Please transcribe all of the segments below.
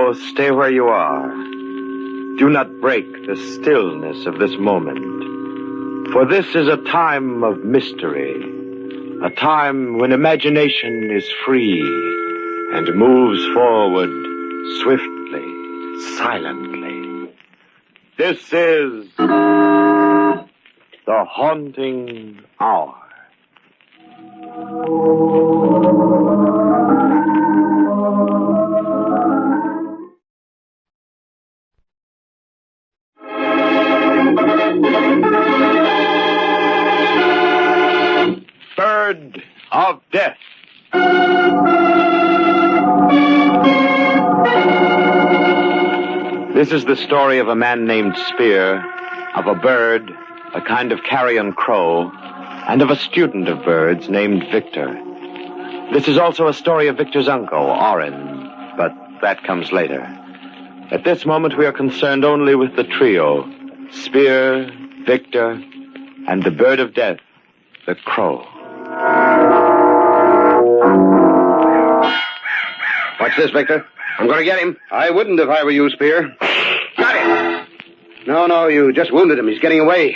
So stay where you are. Do not break the stillness of this moment. For this is a time of mystery. A time when imagination is free and moves forward swiftly, silently. This is The Haunting Hour. Bird of Death. This is the story of a man named Spear, of a bird, a kind of carrion crow, and of a student of birds named Victor. This is also a story of Victor's uncle, Orin, but that comes later. At this moment, we are concerned only with the trio, Spear, Victor, and the bird of death, the crow. Watch this, Victor. I'm going to get him. I wouldn't if I were you, Spear. Got him. No, you just wounded him. He's getting away.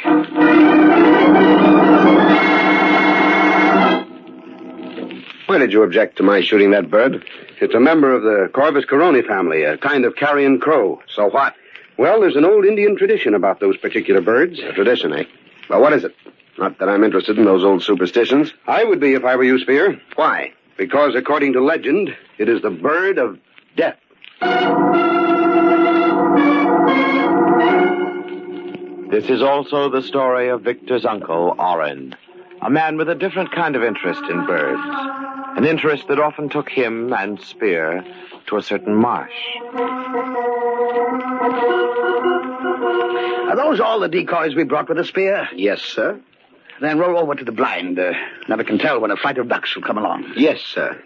Why did you object to my shooting that bird? It's a member of the Corvus Coroni family, a kind of carrion crow. So what? Well, there's an old Indian tradition about those particular birds. A tradition, eh? Well, what is it? Not that I'm interested in those old superstitions. I would be if I were you, Spear. Why? Because, according to legend, it is the bird of death. This is also the story of Victor's uncle, Orin, a man with a different kind of interest in birds, an interest that often took him and Spear to a certain marsh. Are those all the decoys we brought with us, Spear? Yes, sir. Then roll over to the blind. Never can tell when a flight of ducks will come along. Yes, sir.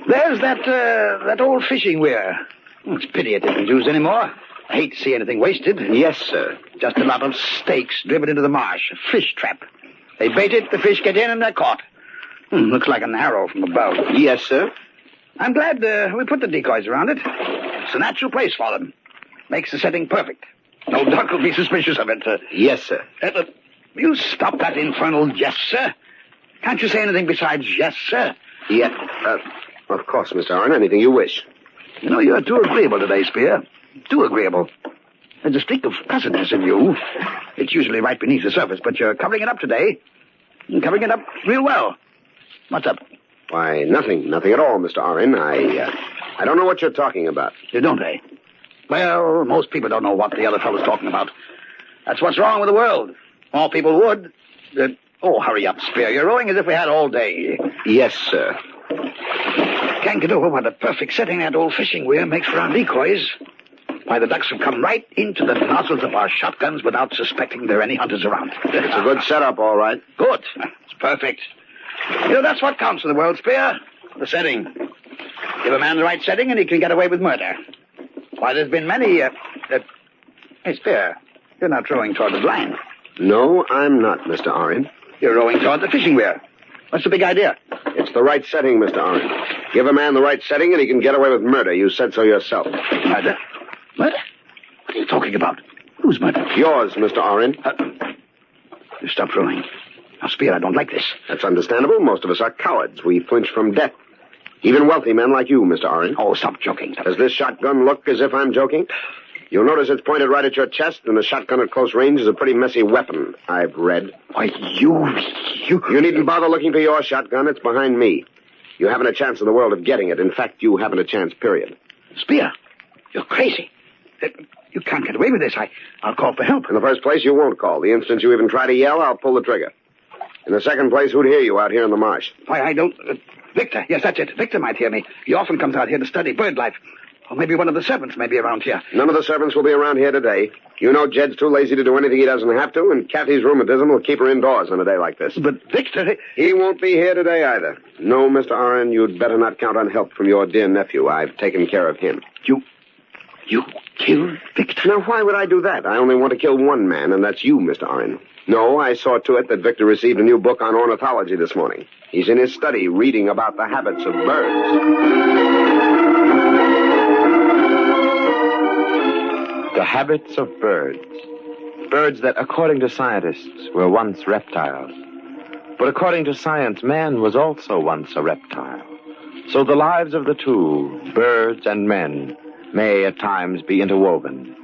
There's that old fishing weir. It's a pity it isn't used anymore. I hate to see anything wasted. Yes, sir. Just a lot of stakes driven into the marsh. A fish trap. They bait it, the fish get in, and they're caught. Looks like an arrow from above. Yes, sir. I'm glad we put the decoys around it. It's a natural place for them. Makes the setting perfect. No duck will be suspicious of it. Yes, sir. You stop that infernal yes, sir. Can't you say anything besides yes, sir? Yeah, of course, Mr. Orin. Anything you wish. You know, you're too agreeable today, Spear. Too agreeable. There's a streak of cussedness in you. It's usually right beneath the surface, but you're covering it up today. You're covering it up real well. What's up? Why, nothing. Nothing at all, Mr. Orin. I don't know what you're talking about. You don't, eh? Well, most people don't know what the other fellow's talking about. That's what's wrong with the world. More people would. Hurry up, Spear. You're rowing as if we had all day. Yes, sir. Can't get over what a perfect setting that old fishing weir makes for our decoys. Why, the ducks will come right into the nozzles of our shotguns without suspecting there are any hunters around. It's a good setup, all right. Good. It's perfect. You know, that's what counts in the world, Spear. The setting. Give a man the right setting and he can get away with murder. Why, there's been many, Hey, Spear, you're not rowing toward the blind. No, I'm not, Mr. Orin. You're rowing toward the fishing weir. What's the big idea? It's the right setting, Mr. Orin. Give a man the right setting and he can get away with murder. You said so yourself. Murder? Murder? What are you talking about? Whose murder? Yours, Mr. Orin. You stop rowing. Now, Spear, I don't like this. That's understandable. Most of us are cowards. We flinch from death. Even wealthy men like you, Mr. Orin. Oh, stop joking. Does this shotgun look as if I'm joking? You'll notice it's pointed right at your chest, and a shotgun at close range is a pretty messy weapon, I've read. Why, you... You needn't bother looking for your shotgun. It's behind me. You haven't a chance in the world of getting it. In fact, you haven't a chance, period. Spear, you're crazy. You can't get away with this. I'll call for help. In the first place, you won't call. The instant you even try to yell, I'll pull the trigger. In the second place, who'd hear you out here in the marsh? Why, I don't... Victor, yes, that's it. Victor might hear me. He often comes out here to study bird life. Or maybe one of the servants may be around here. None of the servants will be around here today. You know Jed's too lazy to do anything he doesn't have to, and Kathy's rheumatism will keep her indoors on a day like this. But Victor... He won't be here today either. No, Mr. Orin, you'd better not count on help from your dear nephew. I've taken care of him. You killed Victor? Now, why would I do that? I only want to kill one man, and that's you, Mr. Orin. No, I saw to it that Victor received a new book on ornithology this morning. He's in his study reading about the habits of birds. The habits of birds. Birds that, according to scientists, were once reptiles. But according to science, man was also once a reptile. So the lives of the two, birds and men, may at times be interwoven.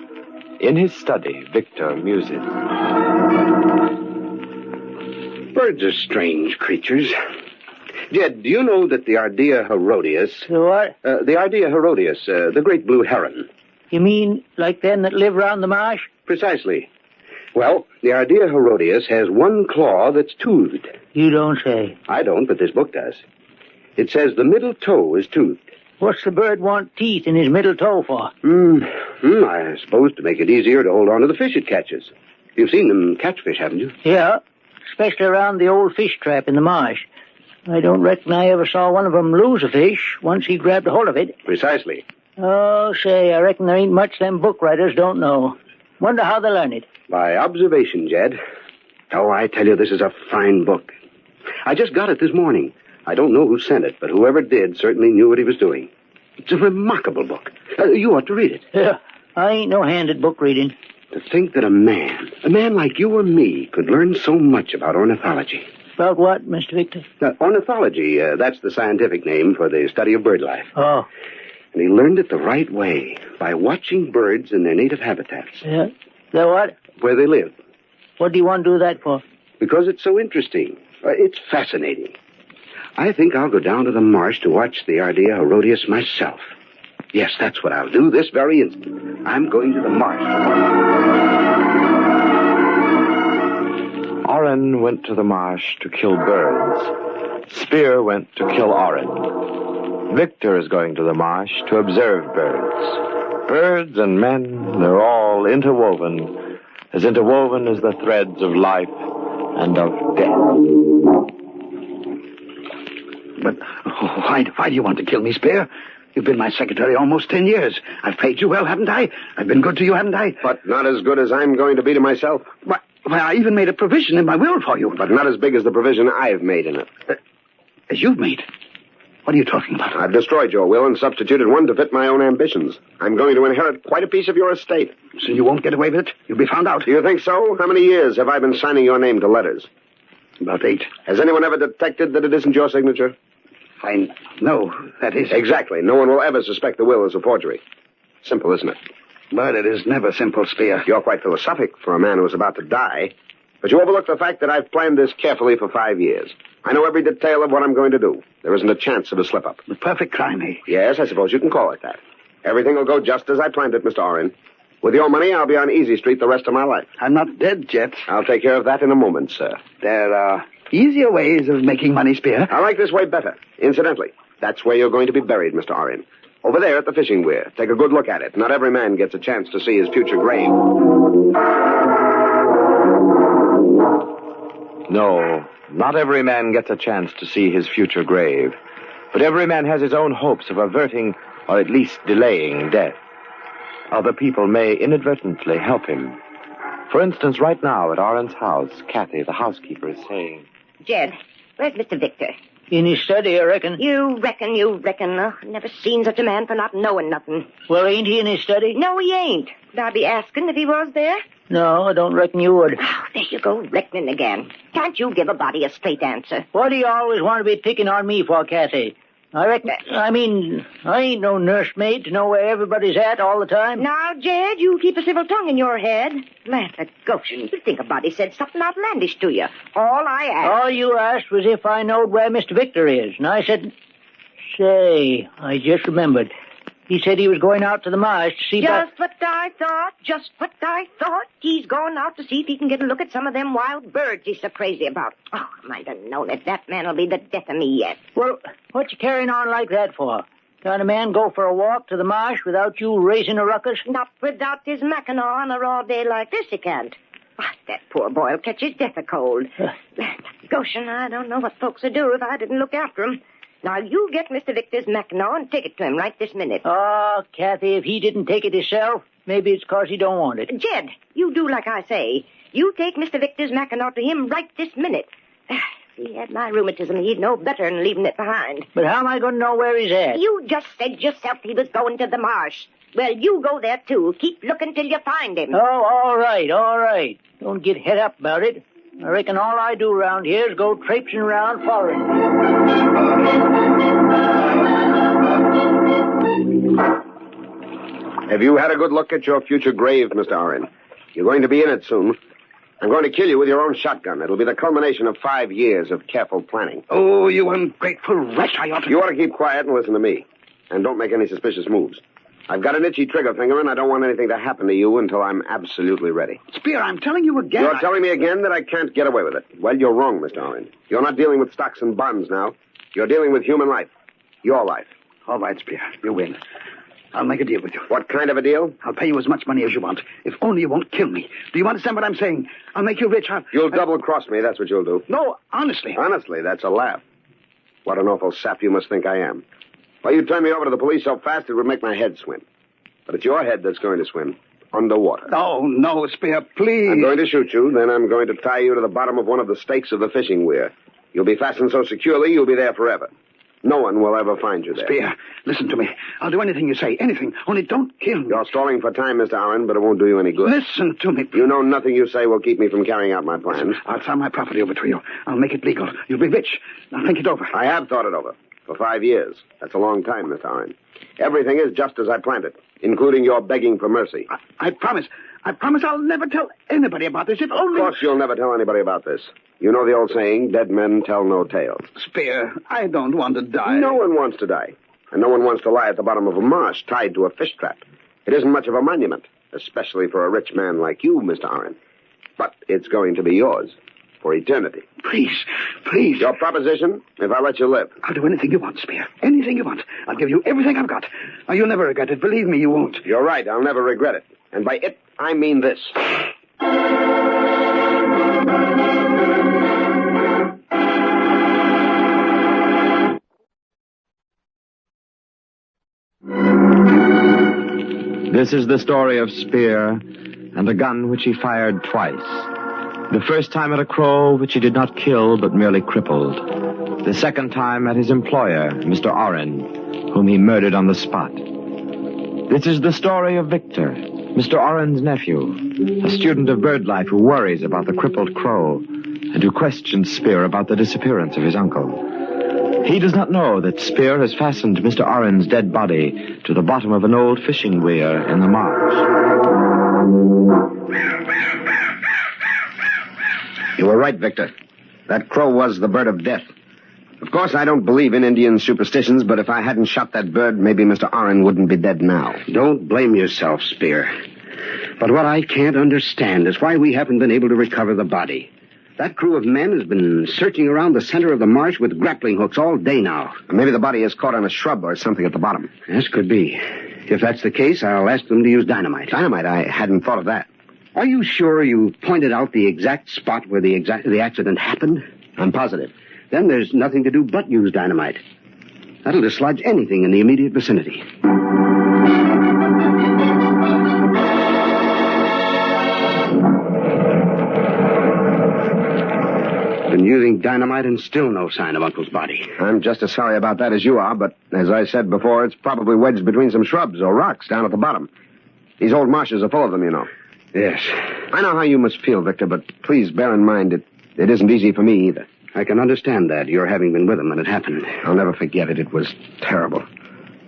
In his study, Victor muses. Birds are strange creatures. Jed, do you know that the Ardea Herodias... The what? The Ardea Herodias, the great blue heron. You mean like them that live round the marsh? Precisely. Well, the Ardea Herodias has one claw that's toothed. You don't say. I don't, but this book does. It says the middle toe is toothed. What's the bird want teeth in his middle toe for? I suppose to make it easier to hold on to the fish it catches. You've seen them catch fish, haven't you? Yeah, especially around the old fish trap in the marsh. I don't reckon I ever saw one of them lose a fish once he grabbed a hold of it. Precisely. Oh, say, I reckon there ain't much them book writers don't know. Wonder how they learn it. By observation, Jed. Oh, I tell you, this is a fine book. I just got it this morning. I don't know who sent it, but whoever did certainly knew what he was doing. It's a remarkable book. You ought to read it. Yeah, I ain't no hand at book reading. To think that a man like you or me, could learn so much about ornithology. About what, Mr. Victor? Ornithology, that's the scientific name for the study of bird life. Oh. And he learned it the right way, by watching birds in their native habitats. Yeah? The what? Where they live. What do you want to do that for? Because it's so interesting. It's fascinating. I think I'll go down to the marsh to watch the Ardea Herodias myself. Yes, that's what I'll do this very instant. I'm going to the marsh. Oren went to the marsh to kill birds. Spear went to kill Oren. Victor is going to the marsh to observe birds. Birds and men, they're all interwoven as the threads of life and of death. But why do you want to kill me, Spear? You've been my secretary almost 10 years. I've paid you well, haven't I? I've been good to you, haven't I? But not as good as I'm going to be to myself. Why, I even made a provision in my will for you. But not as big as the provision I've made in it. As you've made? What are you talking about? I've destroyed your will and substituted one to fit my own ambitions. I'm going to inherit quite a piece of your estate. So you won't get away with it? You'll be found out. Do you think so? How many years have I been signing your name to letters? About 8. Has anyone ever detected that it isn't your signature? Fine. No, that is... Exactly. No one will ever suspect the will is a forgery. Simple, isn't it? But it is never simple, Spear. You're quite philosophic for a man who is about to die. But you overlook the fact that I've planned this carefully for 5 years. I know every detail of what I'm going to do. There isn't a chance of a slip-up. The perfect crime, eh? Yes, I suppose you can call it that. Everything will go just as I planned it, Mr. Oren. With your money, I'll be on Easy Street the rest of my life. I'm not dead yet. I'll take care of that in a moment, sir. There are easier ways of making money, Spear. I like this way better. Incidentally, that's where you're going to be buried, Mr. Oren. Over there at the fishing weir. Take a good look at it. Not every man gets a chance to see his future grave. No, not every man gets a chance to see his future grave. But every man has his own hopes of averting, or at least delaying, death. Other people may inadvertently help him. For instance, right now at Oren's house, Kathy, the housekeeper, is saying... Jed, where's Mr. Victor? In his study, I reckon. You reckon. Oh, never seen such a man for not knowing nothing. Well, ain't he in his study? No, he ain't. Would I be asking if he was there? No, I don't reckon you would. Oh, there you go, reckoning again. Can't you give a body a straight answer? What do you always want to be picking on me for, Kathy? I ain't no nursemaid to know where everybody's at all the time. Now, Jed, you keep a civil tongue in your head. Land of Goshen, you think a body said something outlandish to you. All I asked... All you asked was if I knowed where Mr. Victor is, and I said... Say, I just remembered. He said he was going out to the marsh to see... Just what I thought. He's going out to see if he can get a look at some of them wild birds he's so crazy about. Oh, I might have known it. That man'll be the death of me yet. Well, what you carrying on like that for? Can a man go for a walk to the marsh without you raising a ruckus? Not without his Mackinaw on a raw day like this, he can't. Ah, that poor boy'll catch his death of cold. Goshen, I don't know what folks would do if I didn't look after him. Now, you get Mr. Victor's Mackinaw and take it to him right this minute. Oh, Kathy, if he didn't take it himself, maybe it's 'cause he don't want it. Jed, you do like I say. You take Mr. Victor's Mackinaw to him right this minute. If he had my rheumatism, he'd know better than leaving it behind. But how am I going to know where he's at? You just said yourself he was going to the marsh. Well, you go there, too. Keep looking till you find him. Oh, all right. Don't get het up about it. I reckon all I do around here is go traipsing around following you. Have you had a good look at your future grave, Mr. Oren? You're going to be in it soon. I'm going to kill you with your own shotgun. It'll be the culmination of 5 years of careful planning. Oh, you ungrateful wretch. I ought to... You ought to keep quiet and listen to me. And don't make any suspicious moves. I've got an itchy trigger finger, and I don't want anything to happen to you until I'm absolutely ready. Spear, I'm telling you again... You're telling me again that I can't get away with it. Well, you're wrong, Mr. Oren. You're not dealing with stocks and bonds now. You're dealing with human life. Your life. All right, Spear. You win. I'll make a deal with you. What kind of a deal? I'll pay you as much money as you want, if only you won't kill me. Do you understand what I'm saying? I'll make you rich. You'll double-cross me, that's what you'll do. No, honestly. Honestly, that's a laugh. What an awful sap you must think I am. Why, you turn me over to the police so fast it would make my head swim. But it's your head that's going to swim. Underwater. No, Spear, please. I'm going to shoot you, then I'm going to tie you to the bottom of one of the stakes of the fishing weir. You'll be fastened so securely, you'll be there forever. No one will ever find you there. Spear, listen to me. I'll do anything you say, anything. Only don't kill me. You're stalling for time, Mr. Oren, but it won't do you any good. Listen to me. You know nothing you say will keep me from carrying out my plans. I'll sign my property over to you. I'll make it legal. You'll be rich. Now think it over. I have thought it over. For 5 years. That's a long time, Mr. Oren. Everything is just as I planned it, including your begging for mercy. I promise. I promise I'll never tell anybody about this, if only... Of course you'll never tell anybody about this. You know the old saying, dead men tell no tales. Spear, I don't want to die. No one wants to die. And no one wants to lie at the bottom of a marsh tied to a fish trap. It isn't much of a monument, especially for a rich man like you, Mr. Oren. But it's going to be yours for eternity. Please. Your proposition, if I let you live. I'll do anything you want, Spear. Anything you want. I'll give you everything I've got. Now, you'll never regret it. Believe me, you won't. You're right. I'll never regret it. And by it, I mean this. This is the story of Spear and a gun which he fired twice. The first time at a crow which he did not kill but merely crippled. The second time at his employer, Mr. Oren, whom he murdered on the spot. This is the story of Victor, Mr. Oren's nephew, a student of bird life who worries about the crippled crow and who questions Spear about the disappearance of his uncle. He does not know that Spear has fastened Mr. Oren's dead body to the bottom of an old fishing weir in the marsh. You were right, Victor. That crow was the bird of death. Of course, I don't believe in Indian superstitions, but if I hadn't shot that bird, maybe Mr. Oren wouldn't be dead now. Don't blame yourself, Spear. But what I can't understand is why we haven't been able to recover the body. That crew of men has been searching around the center of the marsh with grappling hooks all day now. Maybe the body is caught on a shrub or something at the bottom. This could be. If that's the case, I'll ask them to use dynamite. Dynamite? I hadn't thought of that. Are you sure you pointed out the exact spot where the accident happened? I'm positive. Then there's nothing to do but use dynamite. That'll dislodge anything in the immediate vicinity. Been using dynamite and still no sign of Uncle's body. I'm just as sorry about that as you are, but as I said before, it's probably wedged between some shrubs or rocks down at the bottom. These old marshes are full of them, you know. Yes. I know how you must feel, Victor, but please bear in mind it isn't easy for me either. I can understand that, your having been with him when it happened. I'll never forget it. It was terrible.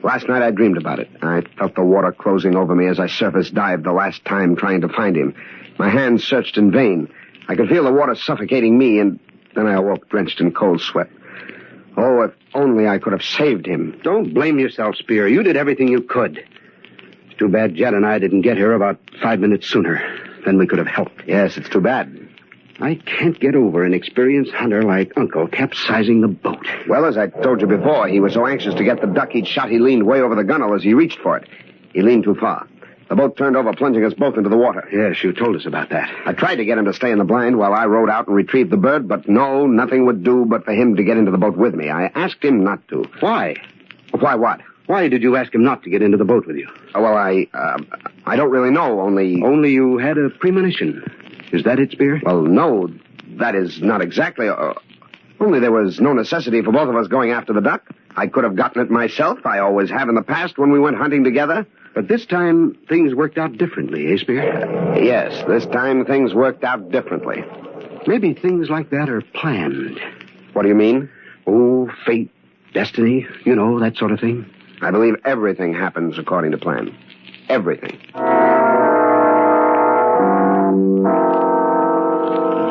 Last night I dreamed about it. I felt the water closing over me as I surface dived the last time trying to find him. My hands searched in vain. I could feel the water suffocating me, and then I awoke drenched in cold sweat. Oh, if only I could have saved him. Don't blame yourself, Spear. You did everything you could. It's too bad Jed and I didn't get here about 5 minutes sooner. Then we could have helped. Yes, it's too bad. I can't get over an experienced hunter like Uncle capsizing the boat. Well, as I told you before, he was so anxious to get the duck he'd shot, he leaned way over the gunwale as he reached for it. He leaned too far. The boat turned over, plunging us both into the water. Yes, you told us about that. I tried to get him to stay in the blind while I rowed out and retrieved the bird, but nothing would do but for him to get into the boat with me. I asked him not to. Why? Why what? Why did you ask him not to get into the boat with you? Well, I don't really know, only... Only you had a premonition. Is that it, Spear? Well, no, that is not exactly... only there was no necessity for both of us going after the duck. I could have gotten it myself. I always have in the past when we went hunting together. But this time, things worked out differently, eh, Spear? Yes, this time things worked out differently. Maybe things like that are planned. What do you mean? Oh, fate, destiny, you know, that sort of thing. I believe everything happens according to plan. Everything.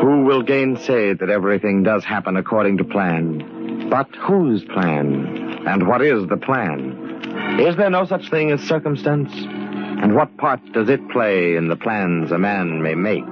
Who will gainsay that everything does happen according to plan? But whose plan? And what is the plan? Is there no such thing as circumstance? And what part does it play in the plans a man may make?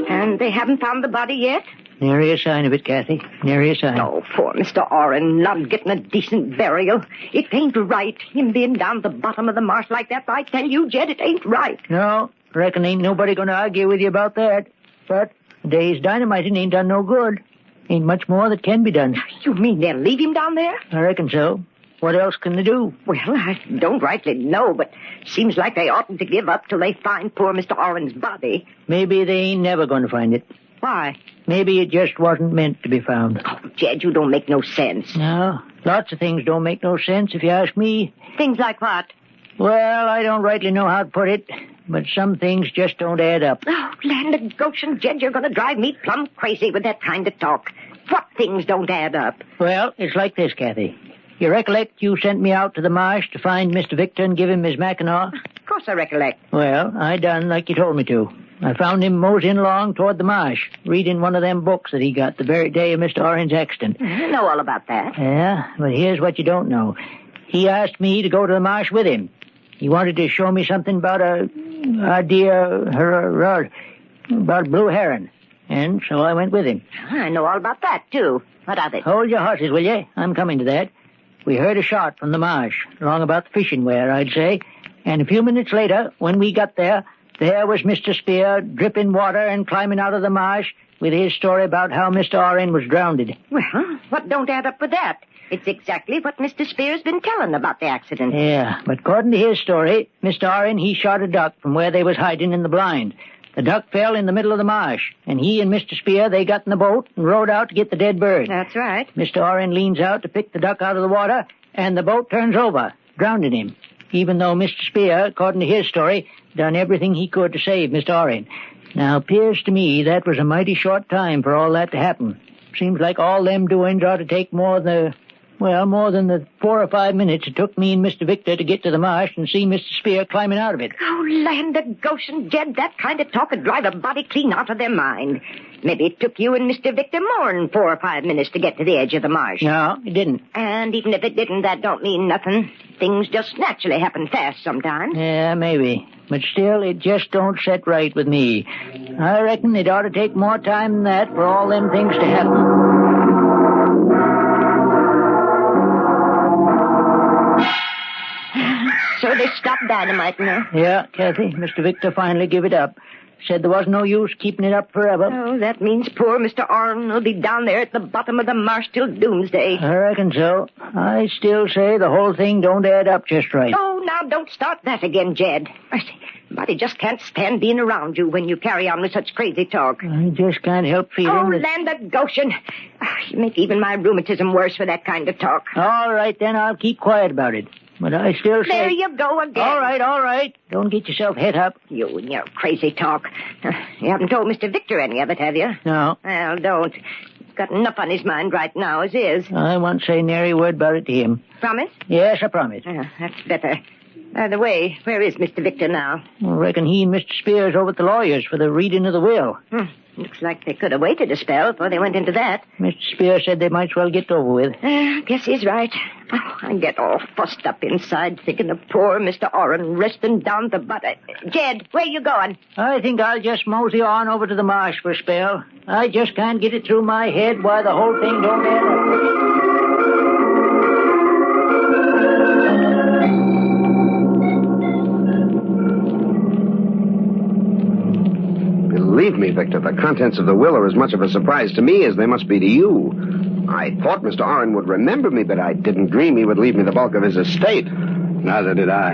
And they haven't found the body yet? Nary a sign of it, Kathy. Nary a sign. Oh, poor Mr. Oren, not getting a decent burial. It ain't right, him being down the bottom of the marsh like that. I tell you, Jed, it ain't right. No, reckon ain't nobody gonna argue with you about that. But a day's dynamiting ain't done no good. Ain't much more that can be done. You mean they'll leave him down there? I reckon so. What else can they do? Well, I don't rightly know, but seems like they oughtn't to give up till they find poor Mr. Oren's body. Maybe they ain't never going to find it. Why? Maybe it just wasn't meant to be found. Oh, Jed, you don't make no sense. No, lots of things don't make no sense if you ask me. Things like what? Well, I don't rightly know how to put it, but some things just don't add up. Oh, land of Goshen, Jed, you're going to drive me plumb crazy with that kind of talk. What things don't add up? Well, it's like this, Kathy. You recollect you sent me out to the marsh to find Mr. Victor and give him his Mackinaw? Of course I recollect. Well, I done like you told me to. I found him moseying along toward the marsh, reading one of them books that he got the very day of Mr. Orange's accident. I know all about that. Yeah, but here's what you don't know. He asked me to go to the marsh with him. He wanted to show me something about about blue heron. And so I went with him. I know all about that, too. What of it? Hold your horses, will you? I'm coming to that. We heard a shot from the marsh, along about the fishing weir, I'd say. And a few minutes later, when we got there was Mr. Spear dripping water and climbing out of the marsh with his story about how Mr. Oren was drowned. Well, what don't add up with that? It's exactly what Mr. Spear's been telling about the accident. Yeah, but according to his story, Mr. Oren, he shot a duck from where they was hiding in the blind. The duck fell in the middle of the marsh, and he and Mr. Spear, they got in the boat and rowed out to get the dead bird. That's right. Mr. Oren leans out to pick the duck out of the water, and the boat turns over, drowning him. Even though Mr. Spear, according to his story, done everything he could to save Mr. Oren. Now, appears to me that was a mighty short time for all that to happen. Seems like all them doings ought to take more than the 4 or 5 minutes it took me and Mr. Victor to get to the marsh and see Mr. Spear climbing out of it. Oh, land of Goshen, Jed, that kind of talk would drive a body clean out of their mind. Maybe it took you and Mr. Victor more than 4 or 5 minutes to get to the edge of the marsh. No, it didn't. And even if it didn't, that don't mean nothing. Things just naturally happen fast sometimes. Yeah, maybe. But still, it just don't set right with me. I reckon it ought to take more time than that for all them things to happen. So they stopped dynamiting her. Yeah, Kathy, Mr. Victor finally give it up. Said there wasn't no use keeping it up forever. Oh, that means poor Mr. Oren will be down there at the bottom of the marsh till doomsday. I reckon so. I still say the whole thing don't add up just right. Oh, now don't start that again, Jed. Body just can't stand being around you when you carry on with such crazy talk. I just can't help feeling Oh, that... land of Goshen. You make even my rheumatism worse for that kind of talk. All right, then I'll keep quiet about it. But I still say... There you go again. All right. Don't get yourself het up. You and your crazy talk. You haven't told Mr. Victor any of it, have you? No. Well, don't. He's got enough on his mind right now as is. I won't say nary word about it to him. Promise? Yes, I promise. That's better. By the way, where is Mr. Victor now? I reckon he and Mr. Spears over at the lawyer's for the reading of the will. Looks like they could have waited a spell before they went into that. Mr. Spears said they might as well get over with. Guess he's right. Oh, I get all fussed up inside thinking of poor Mr. Oren resting down the butt. Jed, where you going? I think I'll just mosey on over to the marsh for a spell. I just can't get it through my head why the whole thing don't add up. Believe me, Victor, the contents of the will are as much of a surprise to me as they must be to you. I thought Mr. Oren would remember me, but I didn't dream he would leave me the bulk of his estate. Neither did I.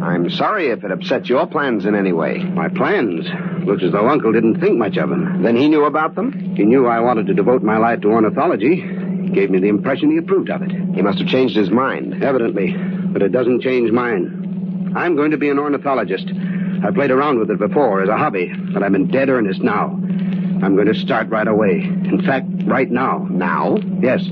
I'm sorry if it upsets your plans in any way. My plans? Looks as though Uncle didn't think much of them. Then he knew about them? He knew I wanted to devote my life to ornithology. He gave me the impression he approved of it. He must have changed his mind. Evidently, but it doesn't change mine. I'm going to be an ornithologist. I played around with it before as a hobby, but I'm in dead earnest now. I'm going to start right away. In fact, right now. Now? Yes.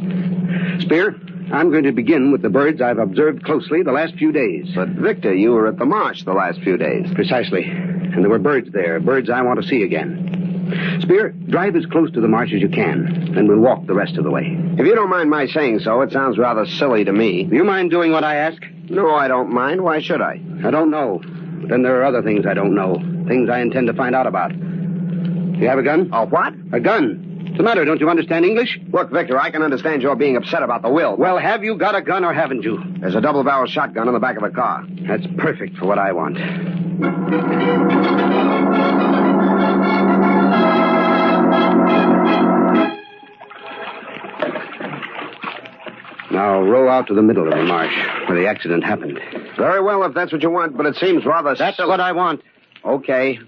Spear, I'm going to begin with the birds I've observed closely the last few days. But, Victor, you were at the marsh the last few days. Precisely. And there were birds there, birds I want to see again. Spear, drive as close to the marsh as you can, then we'll walk the rest of the way. If you don't mind my saying so, it sounds rather silly to me. Do you mind doing what I ask? No, I don't mind. Why should I? I don't know. But then there are other things I don't know. Things I intend to find out about. You have a gun? A what? A gun. What's the matter? Don't you understand English? Look, Victor, I can understand your being upset about the will. Well, have you got a gun or haven't you? There's a double-barrel shotgun in the back of the car. That's perfect for what I want. Now, row out to the middle of the marsh, where the accident happened. Very well, if that's what you want, but it seems rather That's silly. what I want. Okay.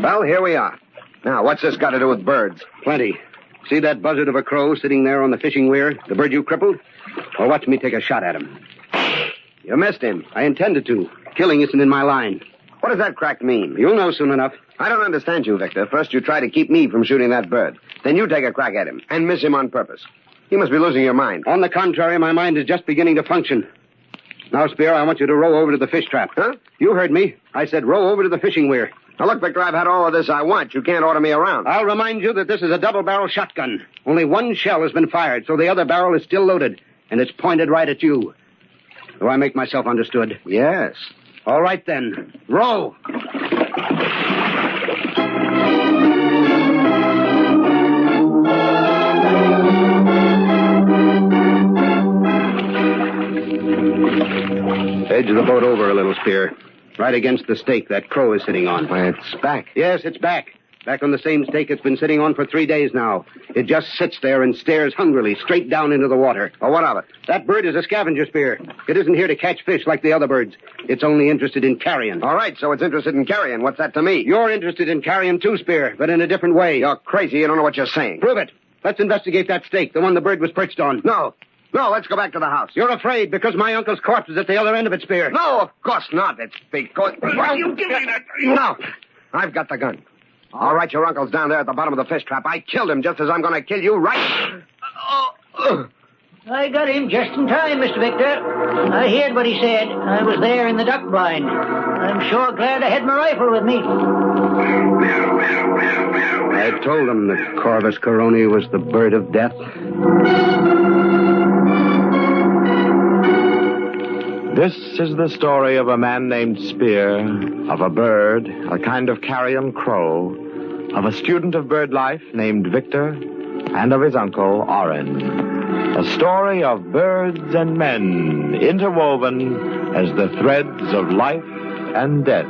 Well, here we are. Now, what's this got to do with birds? Plenty. See that buzzard of a crow sitting there on the fishing weir? The bird you crippled? Well, watch me take a shot at him. You missed him. I intended to. Killing isn't in my line. What does that crack mean? You'll know soon enough. I don't understand you, Victor. First, you try to keep me from shooting that bird. Then you take a crack at him and miss him on purpose. You must be losing your mind. On the contrary, my mind is just beginning to function. Now, Spear, I want you to row over to the fish trap. Huh? You heard me. I said row over to the fishing weir. Now, look, Victor, I've had all of this I want. You can't order me around. I'll remind you that this is a double-barrel shotgun. Only one shell has been fired, so the other barrel is still loaded, and it's pointed right at you. Do I make myself understood? Yes. All right, then. Row! Edge the boat over a little, Spear. Right against the stake that crow is sitting on. Why, it's back. Yes, it's back. Back on the same stake it's been sitting on for 3 days now. It just sits there and stares hungrily straight down into the water. Well, what of it? That bird is a scavenger, Spear. It isn't here to catch fish like the other birds. It's only interested in carrion. All right, so it's interested in carrion. What's that to me? You're interested in carrion too, Spear, but in a different way. You're crazy. You don't know what you're saying. Prove it. Let's investigate that stake, the one the bird was perched on. No. No, let's go back to the house. You're afraid because my uncle's corpse is at the other end of it, Spear. No, of course not. It's because... Well, you give me that... No. I've got the gun. All right, your uncle's down there at the bottom of the fish trap. I killed him just as I'm going to kill you right... I got him just in time, Mr. Victor. I heard what he said. I was there in the duck blind. I'm sure glad I had my rifle with me. I told him that Corvus Coroni was the bird of death. This is the story of a man named Spear, of a bird, a kind of carrion crow, of a student of bird life named Victor, and of his uncle, Oren. A story of birds and men interwoven as the threads of life and death.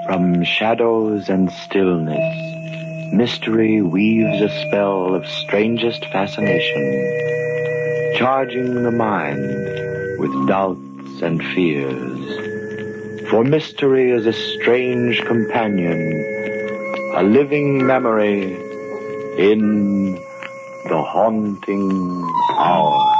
From shadows and stillness, mystery weaves a spell of strangest fascination, charging the mind with doubts and fears. For mystery is a strange companion, a living memory in the haunting hour.